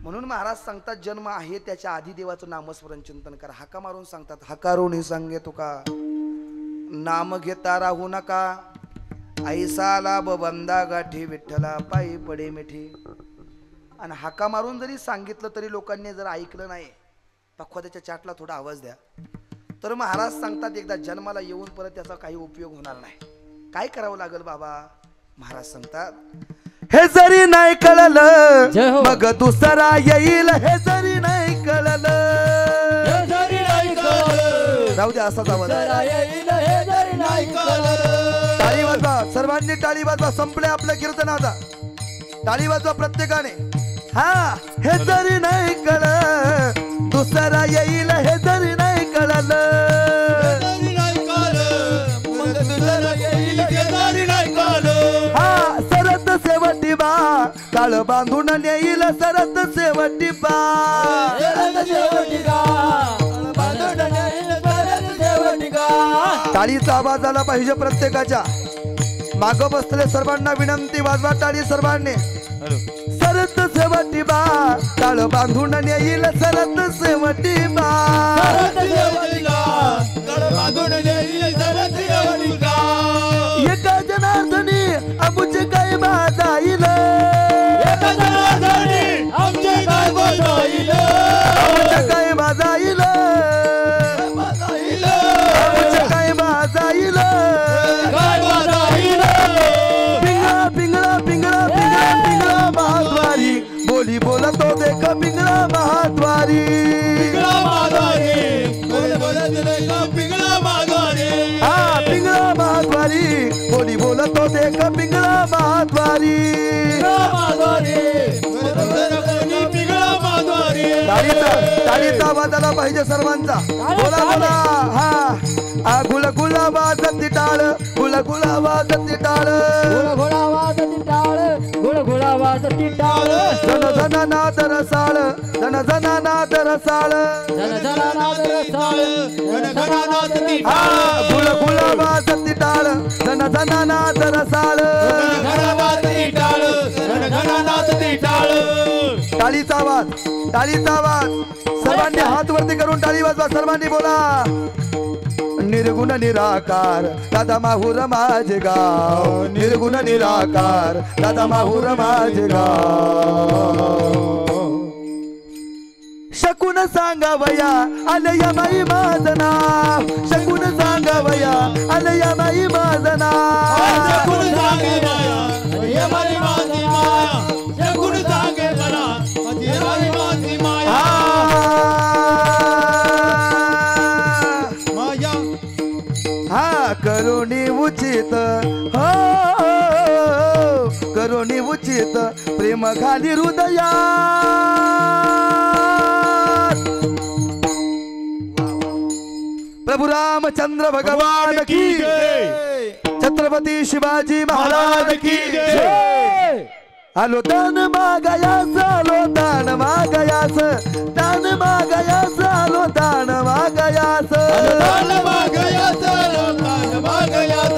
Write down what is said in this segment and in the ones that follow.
म्हणून महाराज सांगतात जन्म आहे त्याच्या आधी देवाचं नामस्मरण चिंतन करा. हाका मारून सांगतात, हाकारून सांगे तुका नाम घेता राहू नका, ऐसा लाभ बंदा गाठी विठ्ठला पायी पडे मिठी. आणि हाका मारून जरी सांगितलं तरी लोकांनी जर ऐकलं नाही, पखवाद्याच्या चाटला थोडा आवाज द्या, तर महाराज सांगतात एकदा जन्माला येऊन परत त्याचा काही उपयोग होणार नाही. काय करावं लागेल बाबा? महाराज सांगतात हे जरी नाही कळलं मग दुसरा येईल, हे जरी नाही कळलं राहू द्या असाच आवाज. टाळी वाजवा सर्वांनी, टाळी वाजवा. संपले आपल्या कीर्तनाचा. टाळी वाजवा प्रत्येकाने. हा हे जरी नाही कळलं दुसरा येईल, हे जरी नाही कळलं हा सरत शेवटी बा काळ बांधून नेईल, सरत शेवटी बा. टाळीचा आवाज आला पाहिजे प्रत्येकाच्या. माग बसलेले सर्वांना विनंती, वाजवा टाळी सर्वांनी. सरत शेवटी बा काळ बांधून नेईल, सरत शेवटी बा. एका जनार्दनी आमचे काय बाजाईल, आमचे काय बाजाईल, आमचे काय बाजाईल, आमचे काय बाजाईल. पिंगळा पिंगळा पिंगळा पिंगळा पिंगळा महाद्वारी, बोली बोलतो देख पिंगळा महाद्वारी. हा पिंगळा महाद्वारी, बोली बोलतो देख पिंगळा महाद्वारी. टाळीचा आवाज आला पाहिजे सर्वांचा. बोला बोला. हा गुल गुला वाजती टाळ, गुल गुला वाजती टाळ, जन जन नाद रसाळ, जन जन नाद रसाळ. हा गुल गुला वाजती टाळ, जन जन नाद रसाळ. टाळीचा आवाज, टाळीचा आवाज. सर्वांनी हात वरती करून टाळी वाजवा. सर्वांनी बोला. निर्गुण निराकार दादा माहूर माझे गाव, निर्गुण निराकार दादा माहूर माझे गाव. शकून सांगावया आलया माई माझं नाव, शकून सांगावया आलया माई माझं नाव. हा करुणी उचित, हो करुणी उचित प्रेम घाली हृदयात. प्रभु रामचंद्र भगवान की जय, छत्रपती शिवाजी महाराज की जय. आलो दान मागायास, आलो दान मागायास, दान मागायास, आलो दान मागायास, दान मागायास, आलो दान मागायास,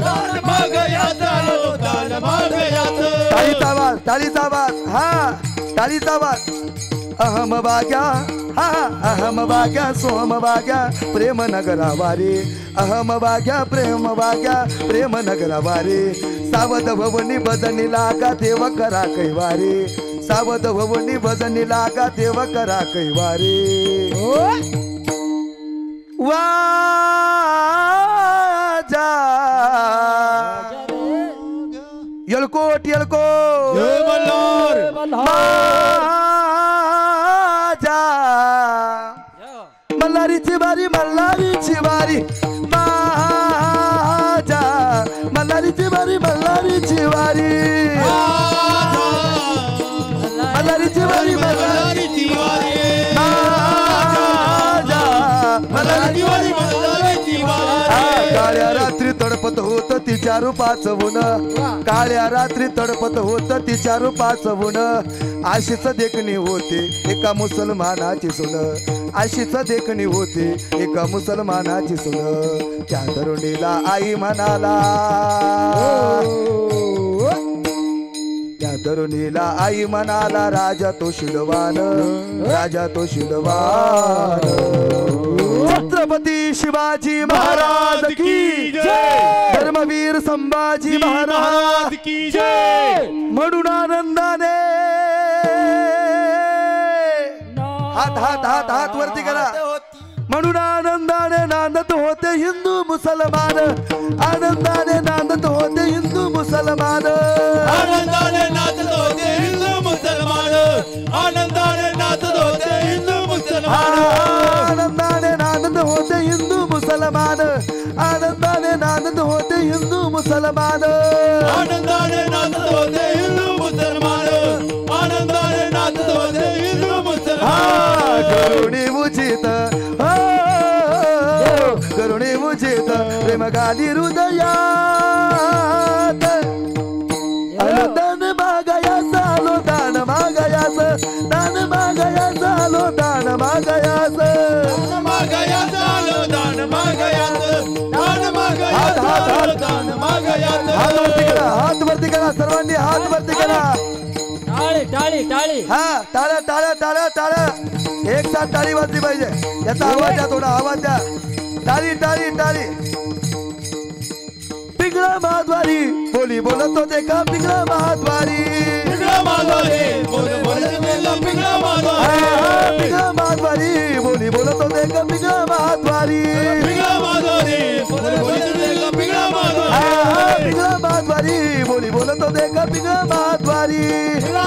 दान मागायास, आलो दान मागायास. टाळीचा आवाज, टाळीचा आवाज. हा टाळीचा आवाज. अहम भाग्या, हा अहम भाग्या, सोम भाग्या, प्रेम नगरा वारी. अहम भाग्या, प्रेम भाग्या, प्रेम नगरा वारी. सावध भवनी भजनी लागा देव करा कैवारी, सावध भवनी भजनी लागा देव करा कैवारी. वाजा येळकोट येळकोट माझा मल्हारीची बारी, मल्हारीची बारी माझा, मल्हारीची बारी, मल्हारीची बारी, मल्हारीची बारी, मल्हारीची बारी माझा, मल्हारीची बारी, मल्हारीची बारी. काळ्या रात्री तडपत होत तिच्या रूपाचं ऊन, काळ्या रात्री तडपत होत तिच्या रूपाचं ऊन. अशीच देखणी होते एका मुसलमानाची सून, अशीच देखणी होते एका मुसलमानाची सून. त्या तरुणीला आई म्हणाला, त्या तरुणीला आई म्हणाला राजा तो शिलवान, राजा तो शिलवान. छत्रपती शिवाजी महाराज की जय, धर्मवीर संभाजी महाराज की जय. म्हणून आनंदाने हात हात हात हात वरती करा. म्हणून आनंदाने नांदत होते हिंदू मुसलमान, आनंदाने नांदत होते हिंदू मुसलमान, आनंदाने नाचत होते हिंदू मुसलमान, आनंदाने नाचत होते हिंदू मुसलमान, आनंदाने नांदत होते हिंदू मुसलमान, आनंदाने नांदत होते हिंदू मुसलमान, आनंदाने नाचत होते हिंदू मुसलमान, आनंदाने नाचत होते हिंदू मुसलमान. करुणी उचित करुणी उचित प्रेम गाली हृदयात, आलो दान मागायास, आलो दान मागायास, दान मागायास, आलो दान मागायास, मागायास आलो दान मागायास, दान मागायास आलो दान मागायास. हात वरती करा, हात वरती करा सर्वांनी, हात वरती करा. टाळी टाळी टाळी. हा टाळ्या टाळ्या टाळ्या टाळ्या, एक साथ टाळी वाजली पाहिजे. याचा आवाज द्या, थोडा आवाज द्या. टाळी टाळी टाळी. पिंगळा महाद्वारी बोली बोलत होते का पिंगळा महाद्वारी, पिंगळा महाद्वारी बोले बोले मेला पिंगळा महाद्वारी, पिंगळा महाद्वारी बोली बोलत होते का पिंगळा महाद्वारी, पिंगळा महाद्वारी बोले बोले मेला पिंगळा महाद्वारी, पिंगळा महाद्वारी बोली बोलत होते का पिंगळा महाद्वारी, पिंगळा